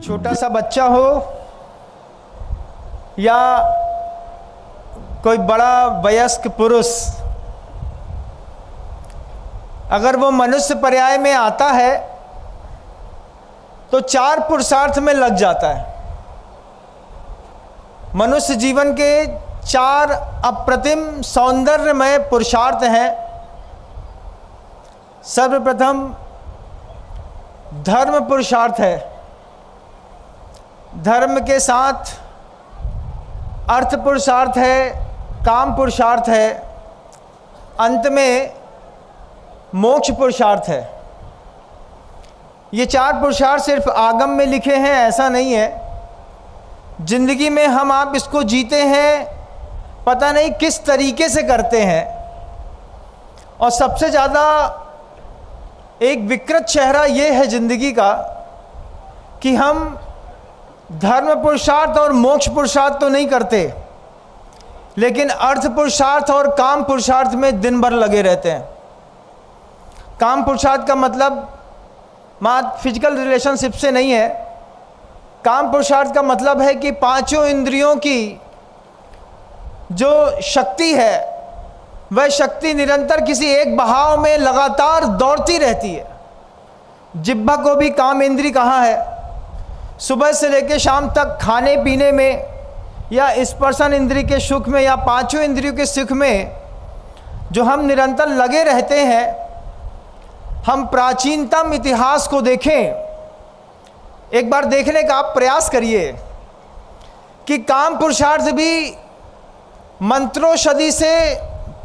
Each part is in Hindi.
छोटा सा बच्चा हो या कोई बड़ा वयस्क पुरुष, अगर वो मनुष्य पर्याय में आता है तो 4 पुरुषार्थ में लग जाता है। मनुष्य जीवन के 4 अप्रतिम सौंदर्यमय पुरुषार्थ हैं। सर्वप्रथम धर्म पुरुषार्थ है। धर्म के साथ अर्थ पुरुषार्थ है, काम पुरुषार्थ है, अंत में मोक्ष पुरुषार्थ है। ये 4 पुरुषार्थ सिर्फ आगम में लिखे हैं ऐसा नहीं है। जिंदगी में हम आप इसको जीते हैं, पता नहीं किस तरीके से करते हैं। और सबसे ज़्यादा एक विकृत चेहरा ये है जिंदगी का कि हम धर्म पुरुषार्थ और मोक्ष पुरुषार्थ तो नहीं करते, लेकिन अर्थ पुरुषार्थ और काम पुरुषार्थ में दिन भर लगे रहते हैं। काम पुरुषार्थ का मतलब मात्र फिजिकल रिलेशनशिप से नहीं है। काम पुरुषार्थ का मतलब है कि 5 इंद्रियों की जो शक्ति है वह शक्ति निरंतर किसी एक बहाव में लगातार दौड़ती रहती है। जिह्वा को भी काम इंद्री कहा है। सुबह से लेकर शाम तक खाने पीने में या स्पर्शन इंद्री के सुख में या 5 इंद्रियों के सुख में जो हम निरंतर लगे रहते हैं। हम प्राचीनतम इतिहास को देखें, एक बार देखने का आप प्रयास करिए कि काम पुरुषार्थ भी मंत्रोषधि से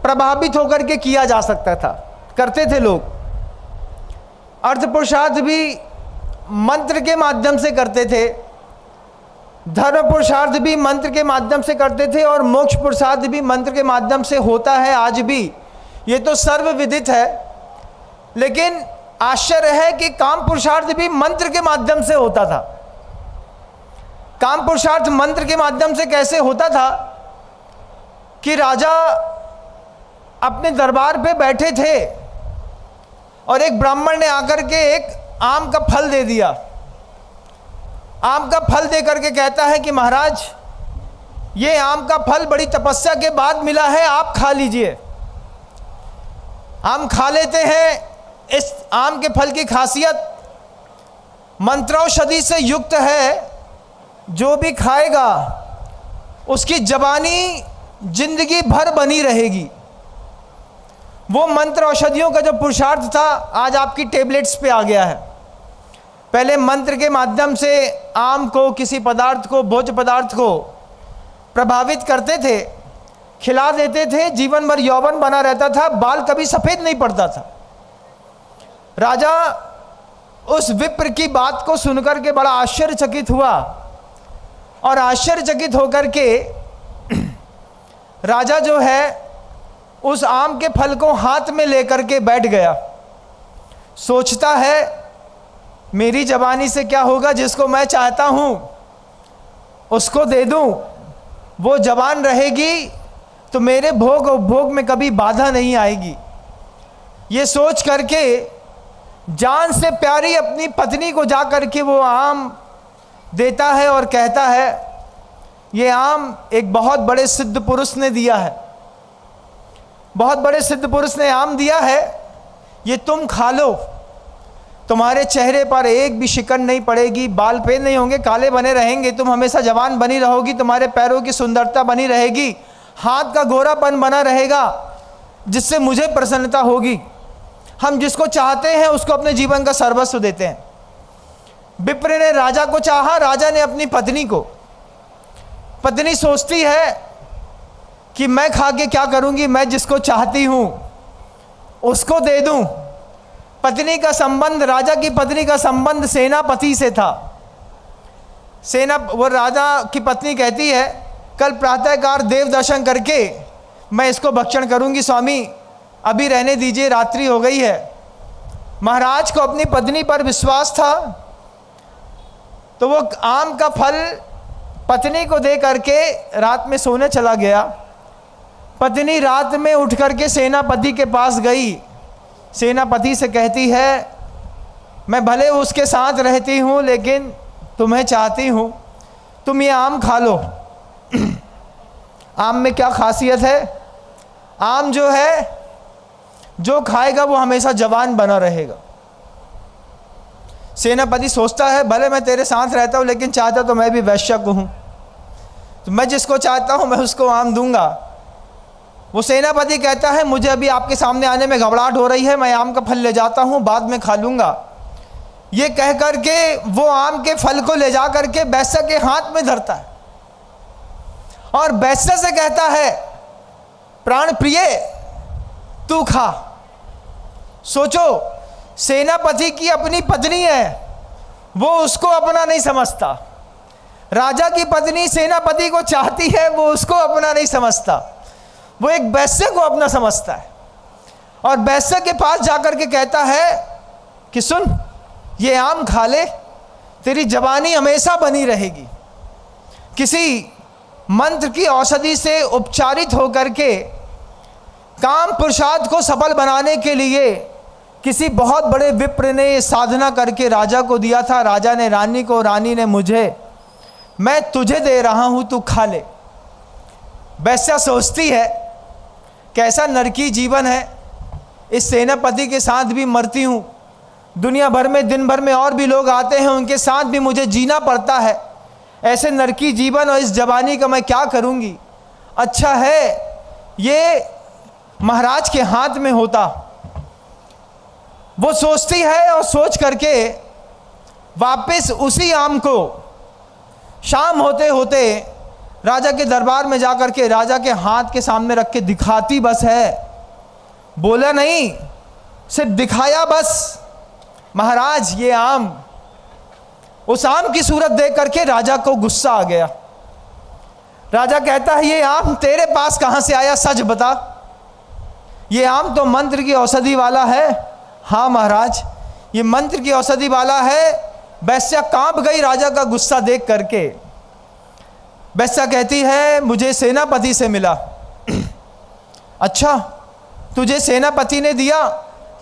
प्रभावित होकर के किया जा सकता था, करते थे लोग। अर्थ पुरुषार्थ भी मंत्र के माध्यम से करते थे, धर्म पुरुषार्थ भी मंत्र के माध्यम से करते थे, और मोक्ष पुरुषार्थ भी मंत्र के माध्यम से होता है आज भी। ये तो सर्वविदित है। लेकिन आश्चर्य है कि काम पुरुषार्थ भी मंत्र के माध्यम से होता था। काम पुरुषार्थ मंत्र के माध्यम से कैसे होता था कि राजा अपने दरबार पे बैठे थे और एक ब्राह्मण ने आकर के एक आम का फल दे दिया। आम का फल दे करके कहता है कि महाराज, ये आम का फल बड़ी तपस्या के बाद मिला है, आप खा लीजिए। आम खा लेते हैं। इस आम के फल की खासियत मंत्रौषधि से युक्त है। जो भी खाएगा उसकी जवानी जिंदगी भर बनी रहेगी। वो मंत्र औषधियों का जो पुरुषार्थ था आज आपकी टेबलेट्स पे आ गया है। पहले मंत्र के माध्यम से आम को, किसी पदार्थ को, भोज्य पदार्थ को प्रभावित करते थे, खिला देते थे, जीवन भर यौवन बना रहता था, बाल कभी सफ़ेद नहीं पड़ता था। राजा उस विप्र की बात को सुनकर के बड़ा आश्चर्यचकित हुआ और आश्चर्यचकित होकर के राजा जो है उस आम के फल को हाथ में लेकर के बैठ गया। सोचता है मेरी जवानी से क्या होगा, जिसको मैं चाहता हूँ उसको दे दूँ, वो जवान रहेगी तो मेरे भोग उपभोग में कभी बाधा नहीं आएगी। ये सोच करके जान से प्यारी अपनी पत्नी को जा कर के वो आम देता है और कहता है, ये आम एक बहुत बड़े सिद्ध पुरुष ने दिया है, बहुत बड़े सिद्ध पुरुष ने आम दिया है, ये तुम खा लो। तुम्हारे चेहरे पर एक भी शिकन नहीं पड़ेगी, बाल पे नहीं होंगे, काले बने रहेंगे, तुम हमेशा जवान बनी रहोगी, तुम्हारे पैरों की सुंदरता बनी रहेगी, हाथ का गोरापन बना रहेगा, जिससे मुझे प्रसन्नता होगी। हम जिसको चाहते हैं उसको अपने जीवन का सर्वस्व देते हैं। विप्र ने राजा को चाहा, राजा ने अपनी पत्नी को। पत्नी सोचती है कि मैं खा के क्या करूंगी, मैं जिसको चाहती हूं उसको दे दूं। पत्नी का संबंध, राजा की पत्नी का संबंध सेनापति से था। वो राजा की पत्नी कहती है, कल प्रातःकाल देव दर्शन करके मैं इसको भक्षण करूंगी स्वामी, अभी रहने दीजिए, रात्रि हो गई है। महाराज को अपनी पत्नी पर विश्वास था, तो वो आम का फल पत्नी को दे करके रात में सोने चला गया। पत्नी रात में उठ करके सेनापति के पास गई। सेनापति से कहती है, मैं भले उसके साथ रहती हूँ लेकिन तुम्हें चाहती हूँ, तुम ये आम खा लो। आम में क्या खासियत है? आम जो है, जो खाएगा वो हमेशा जवान बना रहेगा। सेनापति सोचता है भले मैं तेरे साथ रहता हूँ, लेकिन चाहता तो मैं भी वैश्य को हूँ, तो मैं जिसको चाहता हूँ मैं उसको आम दूंगा। वो सेनापति कहता है मुझे अभी आपके सामने आने में घबराहट हो रही है, मैं आम का फल ले जाता हूँ, बाद में खा लूँगा। ये कह करके वो आम के फल को ले जा करके वैश्य के हाथ में धरता है और वैश्य से कहता है प्राण प्रिय तू खा। सोचो, सेनापति की अपनी पत्नी है, वो उसको अपना नहीं समझता। राजा की पत्नी सेनापति को चाहती है, वो उसको अपना नहीं समझता, वो एक वैश्य को अपना समझता है। और वैश्य के पास जाकर के कहता है कि सुन, ये आम खा ले, तेरी जवानी हमेशा बनी रहेगी। किसी मंत्र की औषधि से उपचारित होकर के काम पुरुषार्थ को सफल बनाने के लिए किसी बहुत बड़े विप्र ने साधना करके राजा को दिया था। राजा ने रानी को, रानी ने मुझे, मैं तुझे दे रहा हूं, तू खा ले। वैश्या सोचती है कैसा नरकी जीवन है, इस सेनापति के साथ भी मरती हूँ, दुनिया भर में दिन भर में और भी लोग आते हैं, उनके साथ भी मुझे जीना पड़ता है, ऐसे नरकी जीवन और इस जवानी का मैं क्या करूँगी। अच्छा है ये महाराज के हाथ में होता। वो सोचती है और सोच करके वापस उसी आम को शाम होते होते राजा के दरबार में जाकर के राजा के हाथ के सामने रख के दिखाती बस है, बोला नहीं, सिर्फ दिखाया बस। महाराज ये आम, उस आम की सूरत देख करके राजा को गुस्सा आ गया। राजा कहता है ये आम तेरे पास कहां से आया, सच बता। ये आम तो मंत्र की औषधि वाला है। हाँ महाराज, ये मंत्र की औषधि वाला है। वैश्या कांप गई राजा का गुस्सा देख करके। वैश्या कहती है मुझे सेनापति से मिला। अच्छा, तुझे सेनापति ने दिया?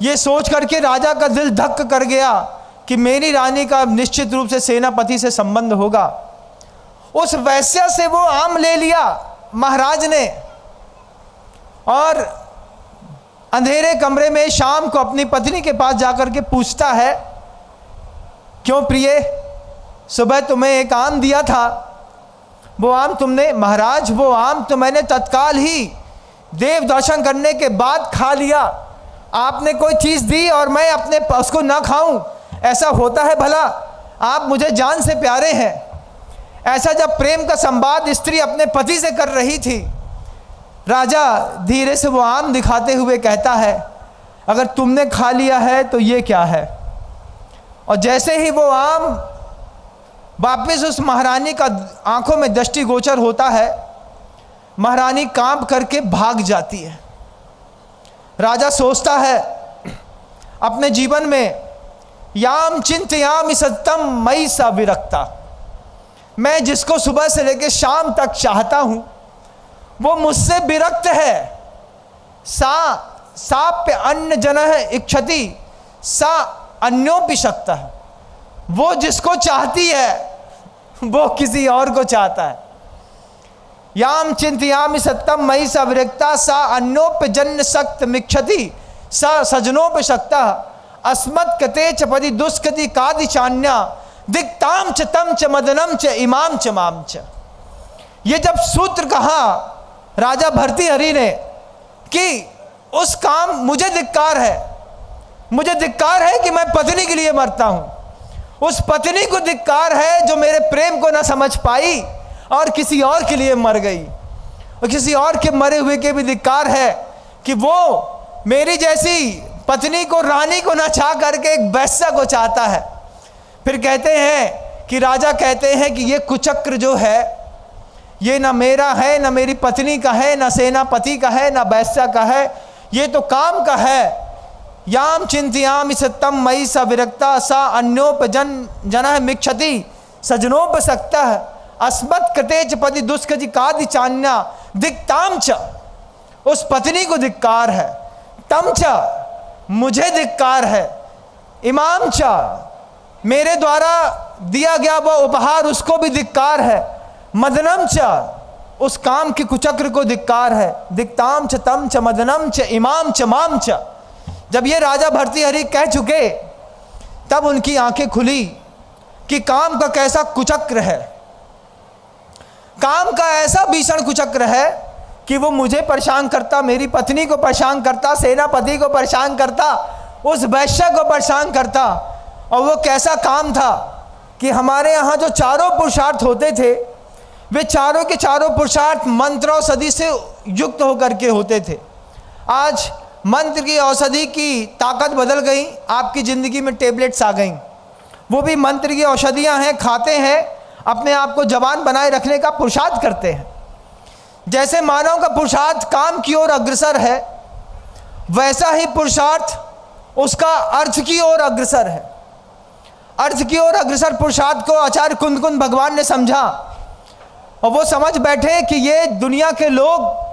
ये सोच करके राजा का दिल धक कर गया कि मेरी रानी का निश्चित रूप से सेनापति से संबंध होगा। उस वैश्या से वो आम ले लिया महाराज ने और अंधेरे कमरे में शाम को अपनी पत्नी के पास जाकर के पूछता है, क्यों प्रिय, सुबह तुम्हें एक आम दिया था, वो आम तुमने? महाराज वो आम तो मैंने तत्काल ही देव दर्शन करने के बाद खा लिया। आपने कोई चीज़ दी और मैं अपने उसको ना खाऊं, ऐसा होता है भला? आप मुझे जान से प्यारे हैं। ऐसा जब प्रेम का संवाद स्त्री अपने पति से कर रही थी, राजा धीरे से वो आम दिखाते हुए कहता है अगर तुमने खा लिया है तो ये क्या है। और जैसे ही वो आम वापस उस महारानी का आंखों में दृष्टिगोचर होता है, महारानी कांप करके भाग जाती है। राजा सोचता है अपने जीवन में, याम चिंतयामि सत्यम मयि सा विरक्ता, मैं जिसको सुबह से लेकर शाम तक चाहता हूं वो मुझसे विरक्त है। साप्य अन्न जनः इच्छति सा अन्योपि शक्तः, वो जिसको चाहती है वो किसी और को चाहता है। याम चिंतयामि सत्यम मयि सा विरक्ता सा अन्योप्यजन्य शक्त मिक्षति स सजनोप शक्ता अस्मत् कते च पदि दुष्कति कादि चान्या दिक्ताम च तम च मदनम च इमाम च माम च। ये जब सूत्र कहा राजा भर्तृहरि ने कि उस काम मुझे धिक्कार है, मुझे धिक्कार है कि मैं पत्नी के लिए मरता हूं, उस पत्नी को धिक्कार है जो मेरे प्रेम को ना समझ पाई और किसी और के लिए मर गई, और किसी और के मरे हुए के भी धिक्कार है कि वो मेरी जैसी पत्नी को, रानी को ना चाह करके एक वैश्या को चाहता है। फिर कहते हैं कि राजा कहते हैं कि ये कुचक्र जो है ये ना मेरा है, ना मेरी पत्नी का है, ना सेनापति का है, ना वैश्या का है, ये तो काम का है। याम चिंतयामि सत्यम मयि सा विरक्ता सा अन्योपजन जनः मिक्षति सजनोप सक्तः अस्मत् कृतेच पति दुष्कति कादि चान्या दिक्ताम च, उस पत्नी को धिक्कार है, तम च मुझे धिक्कार है, इमाम च मेरे द्वारा दिया गया वह उपहार उसको भी धिक्कार है। मदनम च, उस काम के कुचक्र को धिक्कार है। दिक्ताम च तम च मदनम च इमाम च माम च। जब ये राजा भर्तृहरि कह चुके तब उनकी आंखें खुली कि काम का कैसा कुचक्र है, काम का ऐसा भीषण कुचक्र है कि वो मुझे परेशान करता, मेरी पत्नी को परेशान करता, सेनापति को परेशान करता, उस वैश्य को परेशान करता। और वो कैसा काम था कि हमारे यहाँ जो चारों पुरुषार्थ होते थे वे चारों के चारों पुरुषार्थ मंत्र औषधि से युक्त होकर के होते थे। आज मंत्र की औषधि की ताकत बदल गई, आपकी ज़िंदगी में टेबलेट्स आ गई, वो भी मंत्र की औषधियाँ हैं, खाते हैं, अपने आप को जवान बनाए रखने का पुरुषार्थ करते हैं। जैसे मानव का पुरुषार्थ काम की ओर अग्रसर है, वैसा ही पुरुषार्थ उसका अर्थ की ओर अग्रसर है। अर्थ की ओर अग्रसर पुरुषार्थ को आचार्य कुंद भगवान ने समझा और वो समझ बैठे कि ये दुनिया के लोग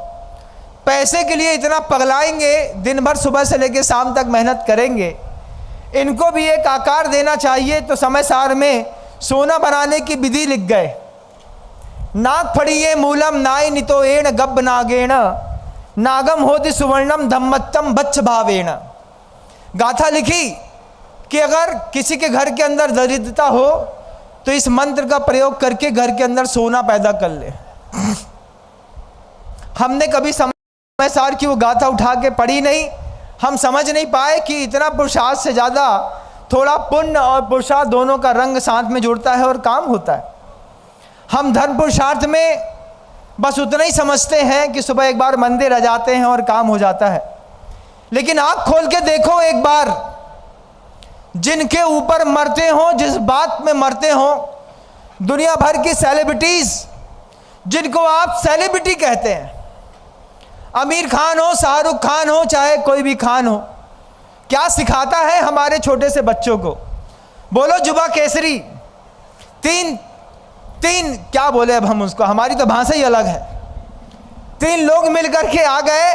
पैसे के लिए इतना पगलाएंगे, दिन भर सुबह से लेकर शाम तक मेहनत करेंगे, इनको भी एक आकार देना चाहिए। तो समय सार में सोना बनाने की विधि लिख गए। नाग फड़िये मूलम नाय नितो एण गब्ब नागेण नागम होति सुवर्णम धम्मत्तम बच्च भावेण। गाथा लिखी कि अगर किसी के घर के अंदर दरिद्रता हो तो इस मंत्र का प्रयोग करके घर के अंदर सोना पैदा कर ले। हमने कभी समय सार की वो गाथा उठा के पढ़ी नहीं, हम समझ नहीं पाए कि इतना पुरुषार्थ से ज़्यादा थोड़ा पुण्य और पुरुषार्थ दोनों का रंग साथ में जुड़ता है और काम होता है। हम धर्म पुरुषार्थ में बस उतना ही समझते हैं कि सुबह एक बार मंदिर आ जाते हैं और काम हो जाता है। लेकिन आँख खोल के देखो एक बार, जिनके ऊपर मरते हो, जिस बात में मरते हो, दुनिया भर की सेलिब्रिटीज जिनको आप सेलिब्रिटी कहते हैं, आमिर खान हो, शाहरुख खान हो, चाहे कोई भी खान हो, क्या सिखाता है हमारे छोटे से बच्चों को? बोलो जुबा केसरी, तीन क्या बोले अब हम उसको, हमारी तो भाषा ही अलग है। 3 लोग मिलकर के आ गए,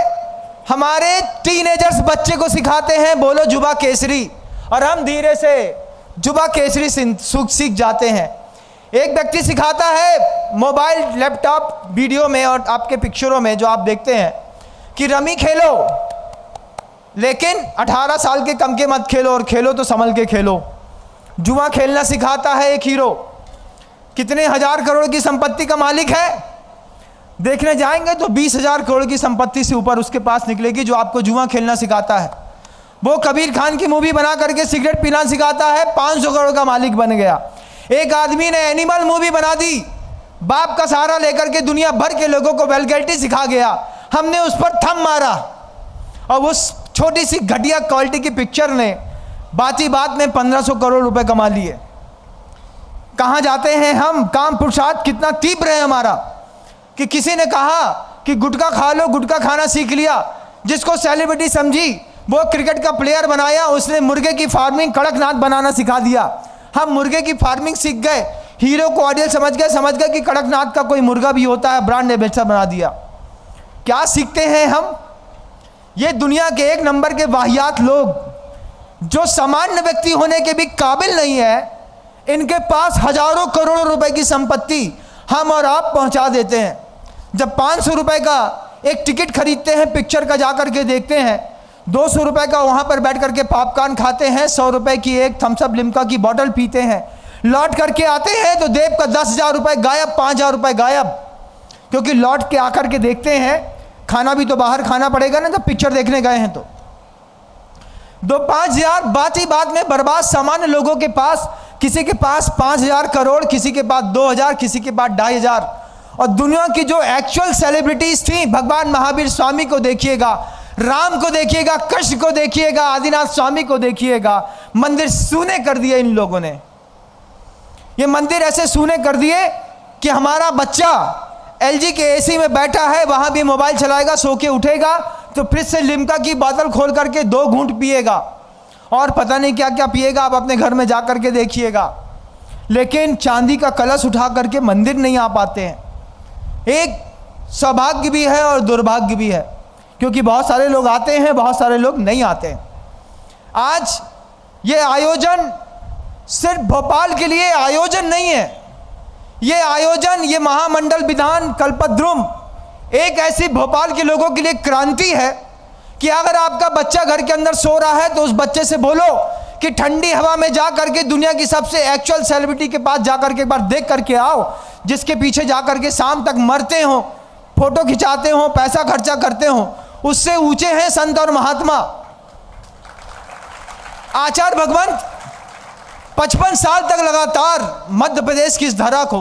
हमारे टीनेजर्स बच्चे को सिखाते हैं बोलो जुबा केसरी, और हम धीरे से जुबा केसरी सीख जाते हैं। एक व्यक्ति सिखाता है मोबाइल लैपटॉप वीडियो में और आपके पिक्चरों में जो आप देखते हैं कि रमी खेलो, लेकिन 18 साल के कम के मत खेलो, और खेलो तो संभल के खेलो। जुआ खेलना सिखाता है एक हीरो, कितने हजार करोड़ की संपत्ति का मालिक है, देखने जाएंगे तो 20,000 करोड़ की संपत्ति से ऊपर उसके पास निकलेगी, जो आपको जुआ खेलना सिखाता है। वो कबीर खान की मूवी बना करके सिगरेट पीना सिखाता है, 500 करोड़ का मालिक बन गया। एक आदमी ने एनिमल मूवी बना दी, बाप का सहारा लेकर के दुनिया भर के लोगों को वेलगैरिटी सिखा गया, हमने उस पर थंब मारा, और उस छोटी सी घटिया क्वालिटी की पिक्चर ने बाती बात में 1500 करोड़ रुपए कमा लिए। कहाँ जाते हैं हम? काम पुरुषार्थ कितना तीव्र है हमारा कि किसी ने कहा कि गुटखा खा लो, गुटखा खाना सीख लिया, जिसको सेलिब्रिटी समझी वो क्रिकेट का प्लेयर बनाया, उसने मुर्गे की फार्मिंग कड़कनाथ बनाना सिखा दिया। हम मुर्गे की फार्मिंग सीख गए, हीरो को ऑडियल समझ गए कि कड़कनाथ का कोई मुर्गा भी होता है, ब्रांड एम्बेसडर बना दिया। क्या सीखते हैं हम? ये दुनिया के 1 नंबर के वाहियात लोग जो सामान्य व्यक्ति होने के भी काबिल नहीं है, इनके पास हजारों करोड़ों रुपए की संपत्ति हम और आप पहुंचा देते हैं। जब 500 रुपए का एक टिकट खरीदते हैं, पिक्चर का जाकर के देखते हैं, 200 रुपए का वहां पर बैठ करके पॉपकॉर्न खाते हैं, 100 रुपए की एक थम्स अप लिम्का की बोतल पीते हैं, लौट करके आते हैं तो देव का 10,000 रुपए गायब, 5,000 रुपए गायब। क्योंकि लौट के आकर के देखते हैं, खाना भी तो बाहर खाना पड़ेगा ना, जब पिक्चर देखने गए हैं तो 2-5,000 बात ही बात में बर्बाद। सामान्य लोगों के पास, किसी के पास 5,000 करोड़, किसी के पास 2,000, किसी के पास 2,500। और दुनिया की जो एक्चुअल सेलिब्रिटीज थी, भगवान महावीर स्वामी को देखिएगा, राम को देखिएगा, कृष्ण को देखिएगा, आदिनाथ स्वामी को देखिएगा, मंदिर सूने कर दिए इन लोगों ने। ये मंदिर ऐसे सूने कर दिए कि हमारा बच्चा एलजी के एसी में बैठा है, वहां भी मोबाइल चलाएगा, सो के उठेगा तो फ्रिज से लिम्का की बोतल खोल करके 2 घूंट पिएगा, और पता नहीं क्या क्या पिएगा, आप अपने घर में जा करके देखिएगा। लेकिन चांदी का कलश उठा करके मंदिर नहीं आ पाते हैं। एक सौभाग्य भी है और दुर्भाग्य भी है, क्योंकि बहुत सारे लोग आते हैं, बहुत सारे लोग नहीं आते हैं। आज ये आयोजन सिर्फ भोपाल के लिए आयोजन नहीं है, ये आयोजन, ये महामंडल विधान कल्पद्रुम एक ऐसी भोपाल के लोगों के लिए क्रांति है कि अगर आपका बच्चा घर के अंदर सो रहा है तो उस बच्चे से बोलो कि ठंडी हवा में जा करके दुनिया की सबसे एक्चुअल सेलिब्रिटी के पास जा करके एक बार देख करके आओ, जिसके पीछे जा करके शाम तक मरते हो, फोटो खिंचाते हो, पैसा खर्चा करते हो, उससे ऊंचे हैं संत और महात्मा। आचार्य भगवंत 55 साल तक लगातार मध्य प्रदेश की इस धरा को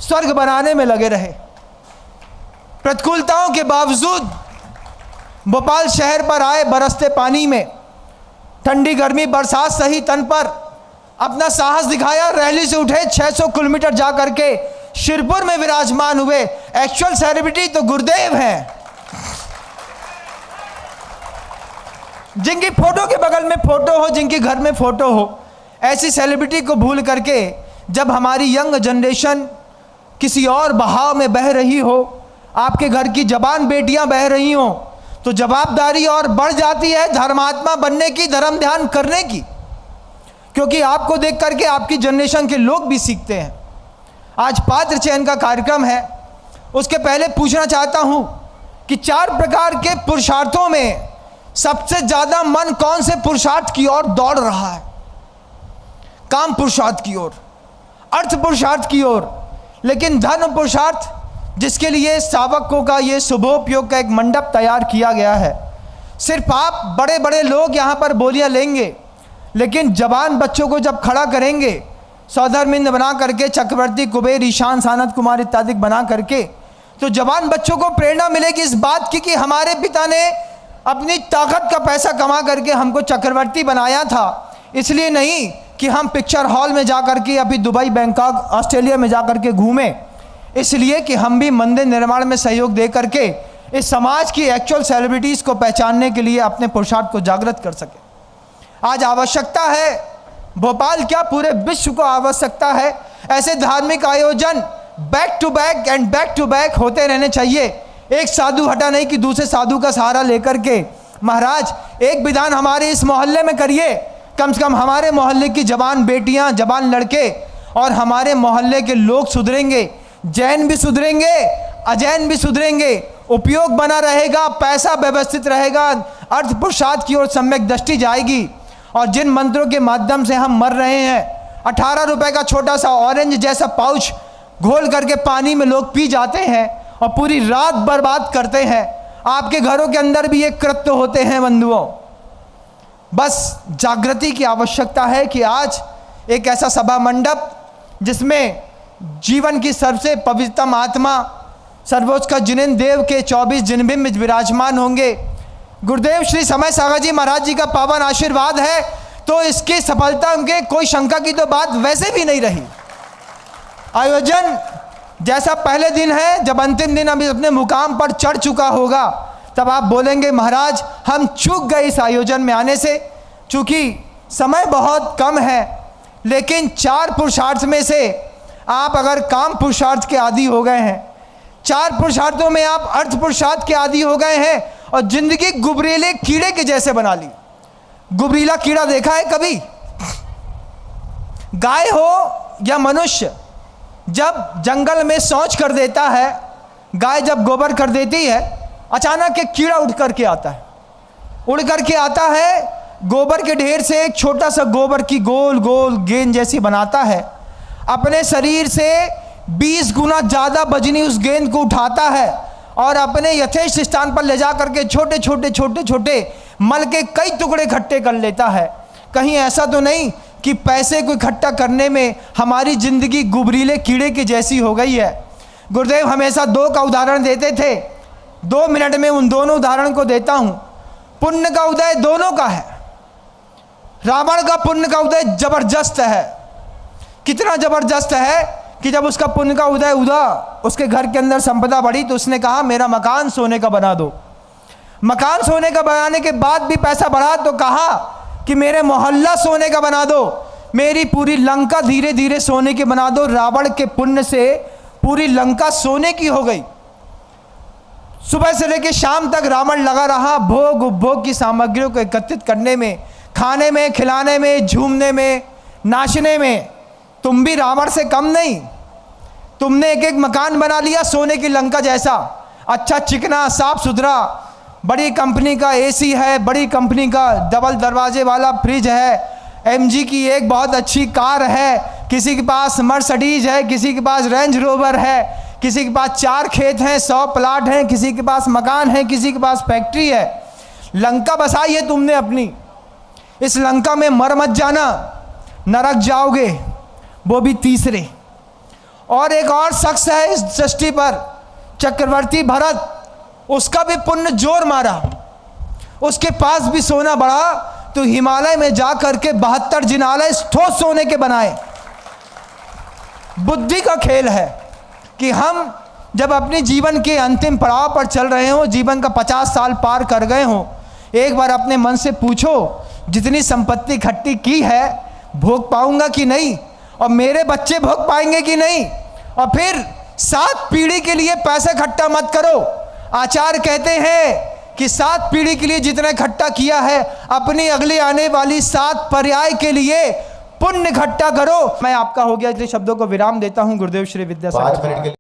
स्वर्ग बनाने में लगे रहे। प्रतिकूलताओं के बावजूद भोपाल शहर पर आए बरसते पानी में, ठंडी गर्मी बरसात सही तन पर अपना साहस दिखाया, रैली से उठे 600 किलोमीटर जा करके शिरपुर में विराजमान हुए। एक्चुअल सेलिब्रिटी तो गुरुदेव हैं, जिनकी फोटो के बगल में फोटो हो, जिनके घर में फोटो हो। ऐसी सेलिब्रिटी को भूल करके जब हमारी यंग जनरेशन किसी और बहाव में बह रही हो, आपके घर की जवान बेटियां बह रही हो, तो जवाबदारी और बढ़ जाती है धर्मात्मा बनने की, धर्म ध्यान करने की, क्योंकि आपको देख करके आपकी जनरेशन के लोग भी सीखते हैं। आज पात्र चयन का कार्यक्रम है, उसके पहले पूछना चाहता हूं कि 4 प्रकार के पुरुषार्थों में सबसे ज्यादा मन कौन से पुरुषार्थ की ओर दौड़ रहा है? काम पुरुषार्थ की ओर, अर्थ पुरुषार्थ की ओर, लेकिन धर्म पुरुषार्थ जिसके लिए सावकों का ये शुभोपयोग का एक मंडप तैयार किया गया है। सिर्फ आप बड़े बड़े लोग यहाँ पर बोलियाँ लेंगे, लेकिन जवान बच्चों को जब खड़ा करेंगे, सौधर्मिंद बना करके, चक्रवर्ती, कुबेर, ईशान, सानत कुमार इत्यादि बना करके, तो जवान बच्चों को प्रेरणा मिलेगी इस बात की कि हमारे पिता ने अपनी ताकत का पैसा कमा करके हमको चक्रवर्ती बनाया था, इसलिए नहीं कि हम पिक्चर हॉल में जा करके अभी दुबई, बैंकॉक, ऑस्ट्रेलिया में जा करके घूमें, इसलिए कि हम भी मंदिर निर्माण में सहयोग दे करके इस समाज की एक्चुअल सेलिब्रिटीज़ को पहचानने के लिए अपने पुरुषार्थ को जागृत कर सके। आज आवश्यकता है, भोपाल क्या पूरे विश्व को आवश्यकता है, ऐसे धार्मिक आयोजन back to back and back to back होते रहने चाहिए। एक साधु हटा नहीं कि दूसरे साधु का सहारा लेकर के, महाराज एक विधान हमारे इस मोहल्ले में करिए, कम से कम हमारे मोहल्ले की जवान बेटियां, जवान लड़के और हमारे मोहल्ले के लोग सुधरेंगे, जैन भी सुधरेंगे, अजैन भी सुधरेंगे, उपयोग बना रहेगा, पैसा व्यवस्थित रहेगा, अर्थ पुरुषार्थ की ओर सम्यक दृष्टि जाएगी। और जिन मंत्रों के माध्यम से हम मर रहे हैं, 18 रुपए का छोटा सा ऑरेंज जैसा पाउच घोल करके पानी में लोग पी जाते हैं और पूरी रात बर्बाद करते हैं। आपके घरों के अंदर भी ये कृत्य होते हैं बंधुओं। बस जागृति की आवश्यकता है कि आज एक ऐसा सभा मंडप जिसमें जीवन की सबसे पवित्रतम आत्मा सर्वोच्च का जिनेन्द्र देव के 24 जिनबिंब विराजमान होंगे, गुरुदेव श्री समय सागर जी महाराज जी का पावन आशीर्वाद है, तो इसकी सफलता में कोई शंका की तो बात वैसे भी नहीं रही। आयोजन जैसा पहले दिन है, जब अंतिम दिन अभी अपने मुकाम पर चढ़ चुका होगा, तब आप बोलेंगे महाराज हम चूक गए इस आयोजन में आने से, चूँकि समय बहुत कम है। लेकिन 4 पुरुषार्थ में से आप अगर काम पुरुषार्थ के आदी हो गए हैं, 4 पुरुषार्थों में आप अर्थ पुरुषार्थ के आदी हो गए हैं और जिंदगी गुबरीले कीड़े के जैसे बना ली। गुबरीला कीड़ा देखा है कभी? गाय हो या मनुष्य, जब जंगल में शौच कर देता है, गाय जब गोबर कर देती है, अचानक एक कीड़ा उड़ करके आता है, उड़ करके आता है, गोबर के ढेर से एक छोटा सा गोबर की गोल गोल गेंद जैसी बनाता है, अपने शरीर से 20 गुना ज़्यादा वजनी उस गेंद को उठाता है और अपने यथेष्ट स्थान पर ले जा करके छोटे छोटे छोटे छोटे मल के कई टुकड़े इकट्ठे कर लेता है। कहीं ऐसा तो नहीं कि पैसे को इकट्ठा करने में हमारी ज़िंदगी गुबरीले कीड़े की जैसी हो गई है? गुरुदेव हमेशा 2 का उदाहरण देते थे, 2 मिनट में उन दोनों उदाहरण को देता हूँ। पुण्य का उदय दोनों का है। रावण का पुण्य का उदय जबरदस्त है, कितना जबरदस्त है कि जब उसका पुण्य का उदय हुआ, उसके घर के अंदर संपदा बढ़ी, तो उसने कहा मेरा मकान सोने का बना दो। मकान सोने का बनाने के बाद भी पैसा बढ़ा तो कहा कि मेरे मोहल्ला सोने का बना दो, मेरी पूरी लंका धीरे धीरे सोने की बना दो। रावण के पुण्य से पूरी लंका सोने की हो गई। सुबह से लेकर शाम तक रावण लगा रहा भोग उपभोग की सामग्रियों को एकत्रित करने में, खाने में, खिलाने में, झूमने में, नाचने में तुम भी रावण से कम नहीं। तुमने एक एक मकान बना लिया सोने की लंका जैसा, अच्छा चिकना साफ सुथरा, बड़ी कंपनी का एसी है, बड़ी कंपनी का डबल दरवाजे वाला फ्रिज है, एमजी की एक बहुत अच्छी कार है, किसी के पास मर्सिडीज है, किसी के पास रेंज रोवर है, किसी के पास 4 खेत हैं, 100 प्लाट हैं, किसी के पास मकान है, किसी के पास फैक्ट्री है। लंका बसाई है तुमने अपनी। इस लंका में मर मत जाना, नरक जाओगे, वो भी तीसरे। और एक और शख्स है इस सृष्टि पर, चक्रवर्ती भरत, उसका भी पुण्य जोर मारा, उसके पास भी सोना बढ़ा तो हिमालय में जा करके 72 जिनालय ठोस सोने के बनाए। बुद्धि का खेल है कि हम जब अपने जीवन के अंतिम पड़ाव पर चल रहे हो, जीवन का 50 साल पार कर गए हो, एक बार अपने मन से पूछो जितनी संपत्ति इकट्ठी की है भोग पाऊंगा कि नहीं, और मेरे बच्चे भोग पाएंगे कि नहीं। और फिर 7 पीढ़ी के लिए पैसे इकट्ठा मत करो। आचार्य कहते हैं कि 7 पीढ़ी के लिए जितना इकट्ठा किया है, अपनी अगली आने वाली 7 पर्याय के लिए पुण्य इकट्ठा करो। मैं आपका हो गया, इसलिए शब्दों को विराम देता हूं। गुरुदेव श्री विद्यासागर।